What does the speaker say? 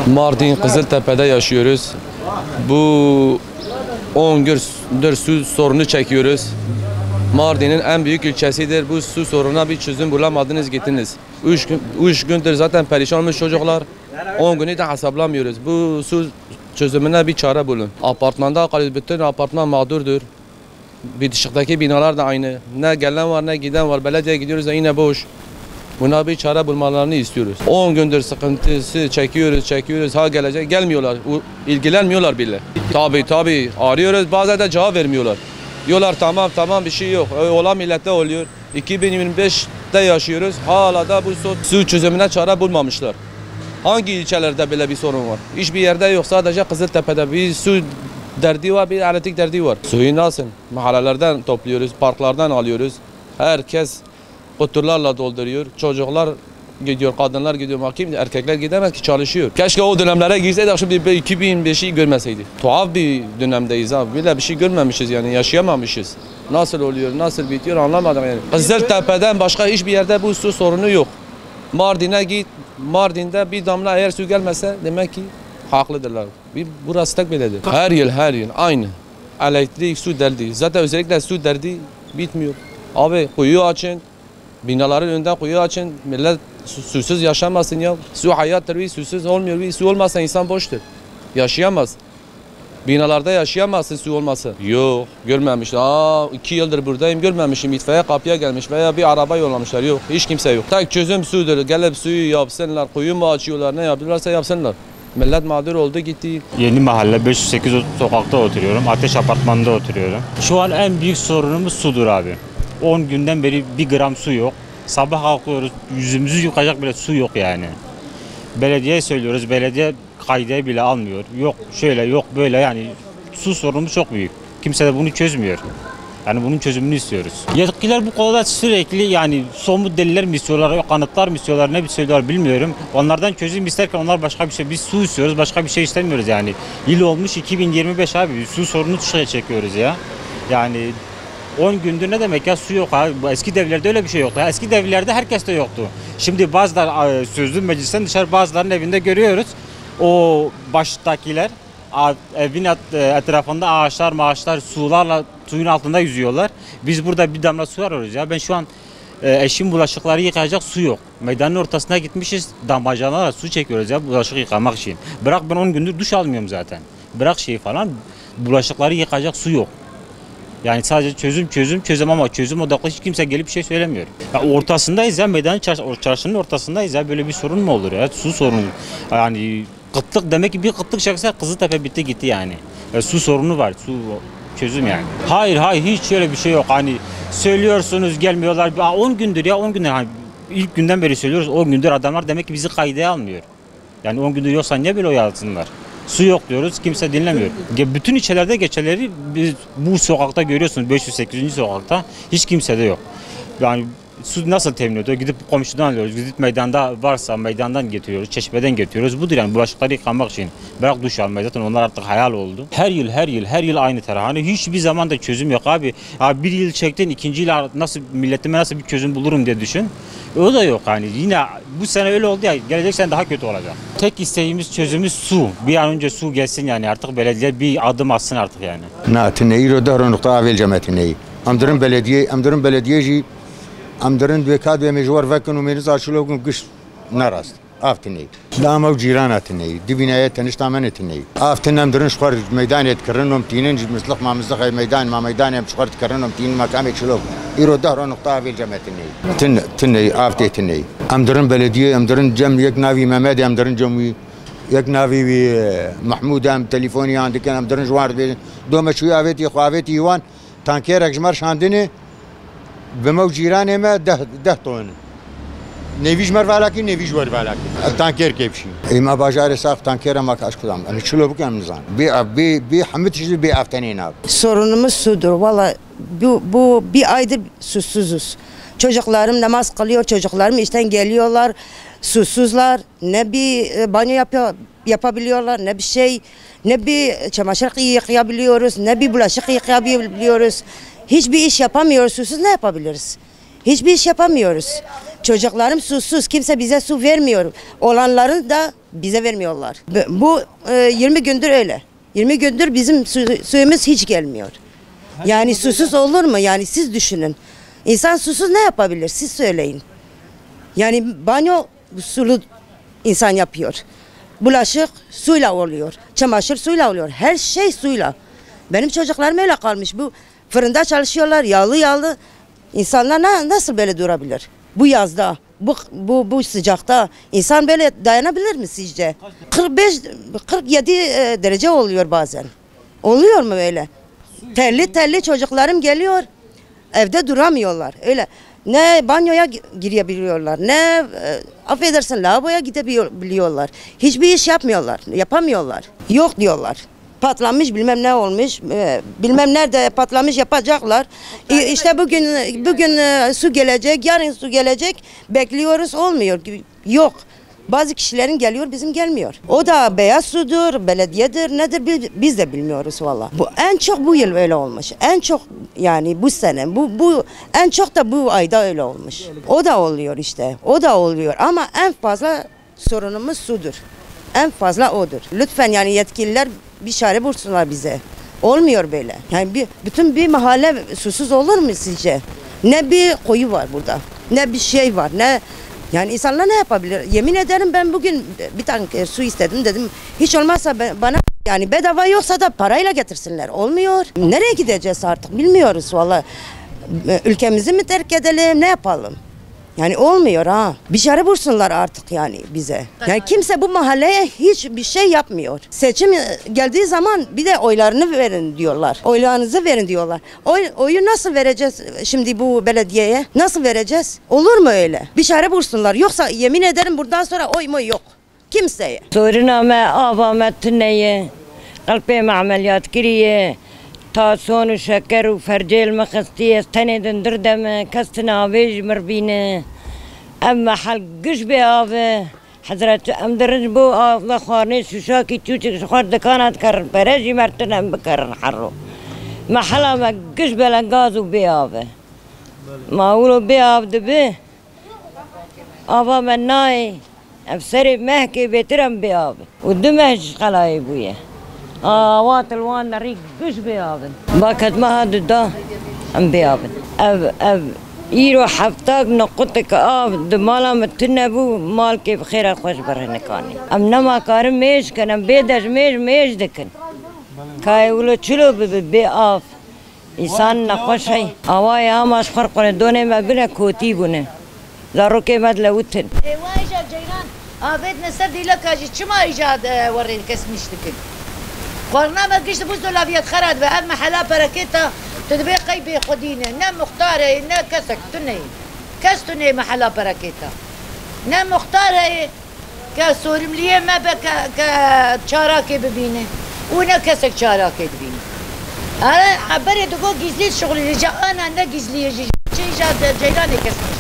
Mardin Kızıltepe'de yaşıyoruz. Bu 10 gündür su sorunu çekiyoruz. Mardin'in en büyük ilçesidir. Bu su sorununa bir çözüm bulamadınız gittiniz. 3 gündür zaten perişan olmuş çocuklar. 10 günü de hesaplamıyoruz. Bu su çözümüne bir çare bulun. Apartmanda kalıyoruz. Bütün apartman mağdurdur. Bitişikteki binalar da aynı. Ne gelen var ne giden var. Belediye gidiyoruz da yine boş. Buna bir çare bulmalarını istiyoruz. 10 gündür sıkıntısı çekiyoruz. Ha gelecek gelmiyorlar. İlgilenmiyorlar bile. Tabii arıyoruz. Bazen de cevap vermiyorlar. Diyorlar tamam bir şey yok. Olan millette oluyor. 2025'te yaşıyoruz. Hala da bu su çözümüne çare bulmamışlar. Hangi ilçelerde böyle bir sorun var? Hiçbir yerde yok. Sadece Kızıltepe'de bir su derdi var, bir elektrik derdi var. Suyu nasıl? Mahallelerden topluyoruz, parklardan alıyoruz. Herkes kutularla dolduruyor. Çocuklar gidiyor, kadınlar gidiyor. Mahkeme, erkekler gidemez ki çalışıyor. Keşke o dönemlere girseydik şimdi 2005'i görmeseydik. Tuhaf bir dönemdeyiz abi. Böyle bir şey görmemişiz yani yaşayamamışız. Nasıl oluyor, nasıl bitiyor anlamadım yani. Kızıltepe'den başka hiçbir yerde bu su sorunu yok. Mardin'e git. Mardin'de bir damla eğer su gelmese demek ki haklıdırlar. Burası tek böyledir. Her yıl aynı. Elektrik, su derdi. Zaten özellikle su derdi bitmiyor. Abi kuyu açın. Binaların önünden kuyu açın. Millet susuz yaşamasın ya. Su hayattır. Bir susuz olmuyor. Bir su olmazsa insan boştur. Yaşayamaz. Binalarda yaşayamazsın su olmasa. Yok görmemişler. 2 yıldır buradayım görmemişim. İtfaiye kapıya gelmiş veya bir araba yollamışlar. Yok hiç kimse yok. Tek çözüm sudur. Gelip suyu yapsınlar. Kuyu mu açıyorlar ne yapıyorlarsa yapsınlar. Millet mağdur oldu gitti. Yeni mahalle 508 sokakta oturuyorum. Ateş apartmanında oturuyorum. Şu an en büyük sorunumuz sudur abi. 10 günden beri 1 gram su yok. Sabah kalkıyoruz yüzümüzü yıkacak bile su yok yani. Belediyeye söylüyoruz. Belediye kaydı bile almıyor. Yok şöyle yok böyle yani su sorunumuz çok büyük. Kimse de bunu çözmüyor. Yani bunun çözümünü istiyoruz. Yetkililer bu konuda sürekli yani somut deliller mi istiyorlar, kanıtlar mı istiyorlar, ne istiyorlar bilmiyorum. Onlardan çözüm isterken onlar başka bir şey, biz su istiyoruz, başka bir şey istemiyoruz yani. Yıl olmuş 2025 abi, su sorunu çekiyoruz ya. Yani 10 gündür ne demek ya su yok ha. Eski devlerde öyle bir şey yoktu. Eski devlerde herkes de yoktu. Şimdi bazılar sözlü meclisten dışarı bazılarının evinde görüyoruz. O baştakiler evin etrafında ağaçlar, sularla suyun altında yüzüyorlar. Biz burada bir damla su arıyoruz ya. Ben şu an eşim bulaşıkları yıkayacak su yok. Meydanın ortasına gitmişiz, damacanalarla su çekiyoruz ya bulaşık yıkamak için. Bırak ben 10 gündür duş almıyorum zaten. Bırak şeyi falan, bulaşıkları yıkayacak su yok. Yani sadece çözüm ama çözüm odaklı hiç kimse gelip bir şey söylemiyor. Ya ortasındayız ya, meydanın çarşının ortasındayız ya, böyle bir sorun mu olur ya? Su sorunu. Yani kıtlık demek ki bir kıtlık çekse Kızıltepe bitti gitti yani. Su sorunu var, su çözüm yani. Hayır hiç şöyle bir şey yok. Hani söylüyorsunuz gelmiyorlar. 10 gündür ya 10 gündür. Hani ilk günden beri söylüyoruz 10 gündür adamlar demek ki bizi kayda almıyor. Yani 10 gündür yoksa niye böyle oyalasınlar? Su yok diyoruz, kimse dinlemiyor. Bütün ilçelerde geçenleri biz bu sokakta görüyorsunuz, 508. sokakta hiç kimse de yok. Yani su nasıl temin ediyor? Gidip komşudan alıyoruz, gidip meydanda varsa meydandan getiriyoruz, çeşmeden getiriyoruz. Budur yani bulaşıkları yıkamak için. Bırak duş almayı, zaten onlar artık hayal oldu. Her yıl aynı taraf. Hani hiçbir zaman da çözüm yok abi. Bir yıl çektin, ikinci yıl nasıl milletime nasıl bir çözüm bulurum diye düşün. O da yok hani. Yine bu sene öyle oldu ya, gelecek sene daha kötü olacak. Tek isteğimiz, çözümümüz su. Bir an önce su gelsin yani, artık belediye bir adım atsın artık yani. ناتنهی رو دارن نقطه اول جمعتنهی. ام belediyeci ام دارن به کاد و مجوار وکن و میرز آشلوگن گش نراست. آفتنهی. دام او جيرانات ني دي بنايات نشتامنت ني افتن ام شخور ميدان يتكرنهم تينن مثلق ما مزق ميدان ما ميدان ام شخور تكرنهم تين ما كان يشلوك يرو دهر نقطه في الجامعه ني تن افتت ني ام درن بلديه ام درن جم يك نافي محمد ام درن جموي يك نافي محمود ام تليفوني عندك ام درن جوار دوما شويه افيتي خوافيتي يوان تانكيرك جمر شاندني بمو جيران ما ده طون نویج مر والاکی نویج ور والاکی تانکر کیپشی ایما باجار ساق تانکر ما kaç kılam yani çilo bu kamzan bir hamit çizi bir haftanın abi sorunumuz sudur valla bu bir aydır susuzuz çocuklarım namaz kılıyor çocuklarım işten geliyorlar susuzlar ne bir banyo yapabiliyorlar ne bir şey ne bir çamaşır yıkayabiliyoruz ne bir bulaşık yıkayabiliyoruz hiçbir iş yapamıyoruz susuz ne yapabiliriz hiçbir iş yapamıyoruz. Çocuklarım susuz. Kimse bize su vermiyor. Olanların da bize vermiyorlar. Bu 20 gündür öyle. 20 gündür bizim suyumuz hiç gelmiyor. Yani susuz olur mu? Yani siz düşünün. İnsan susuz ne yapabilir? Siz söyleyin. Yani banyo sulu insan yapıyor. Bulaşık suyla oluyor. Çamaşır suyla oluyor. Her şey suyla. Benim çocuklarım öyle kalmış. Bu fırında çalışıyorlar. Yağlı. İnsanlar nasıl böyle durabilir? Bu yazda, bu sıcakta insan böyle dayanabilir mi sizce? 47 derece oluyor bazen. Oluyor mu öyle? Terli çocuklarım geliyor, evde duramıyorlar. Öyle ne banyoya girebiliyorlar, ne affedersin lavaboya gidebiliyorlar. Hiçbir iş yapamıyorlar. Yok diyorlar. Patlamış bilmem ne olmuş, bilmem nerede patlamış yapacaklar. İşte bugün su gelecek, yarın su gelecek. Bekliyoruz olmuyor. Yok. Bazı kişilerin geliyor, bizim gelmiyor. O da beyaz sudur, belediyedir, nedir biz de bilmiyoruz valla. Bu en çok bu yıl öyle olmuş. En çok yani bu sene, bu en çok da bu ayda öyle olmuş. O da oluyor işte. O da oluyor ama en fazla sorunumuz sudur. En fazla odur. Lütfen yani yetkililer bir çare bulsunlar bize. Olmuyor böyle. Yani bütün bir mahalle susuz olur mu sizce? Ne bir koyu var burada. Ne bir şey var. Ne yani insanlar ne yapabilir? Yemin ederim ben bugün bir tane su istedim dedim. Hiç olmazsa bana yani bedava yoksa da parayla getirsinler. Olmuyor. Nereye gideceğiz artık bilmiyoruz vallahi. Ülkemizi mi terk edelim? Ne yapalım? Yani olmuyor ha. Bir çare bulsunlar artık yani bize. Yani kimse bu mahalleye hiçbir şey yapmıyor. Seçim geldiği zaman bir de oylarını verin diyorlar. Oylarınızı verin diyorlar. Oyu nasıl vereceğiz şimdi bu belediyeye? Nasıl vereceğiz? Olur mu öyle? Bir çare bulsunlar. Yoksa yemin ederim buradan sonra oy mu yok. Kimseye. Soruname avametneye. Kalbime ameliyat kiriye. تاسون و شکر و فرجیل مخستی است تنه دندردم کستن آویج مربینه اما حل گش به آوه حضرت ام درج بو آوه خانه شوشاکی چوچک شخوار دکانات کرن پرجی مرتنم بکرن حرو محلا ما گش بلنگاز و به آوه ما اولو به آوه دبه آوه من نای افسری مهکی بهترم به آوه و دو مهش خلای بویه آوات الوان نريق قش بيابن باكت ما هاد دا ام بيابن اب يرو حفتاق نقطك دمالا متنبو مال كيف خير خوش برهنكاني ام نما كارم ميش كن ام بيدش ميش دكن كاي ولو چلو بي آف انسان نخوش هاي آواي هم اشخر قنه دونه ما بنا كوتي بونه زارو كي مدلوتن وايجا جيران آبيت نسر دي لك اجي چما ايجاد ورين كسمشتكن قرنا ما قشت بوز دولابيات خرد و اما حلا بركتها تدبي قيبي خدينه نا مختاره نا كسك تني محلا بركتها نا مختاره كسورمليه ما بك كشاراكي ببينه ونا كسك شاراكي تبينه انا عبري دغو gizli شغل اللي انا نا gizli شي جاد جيراني كسمش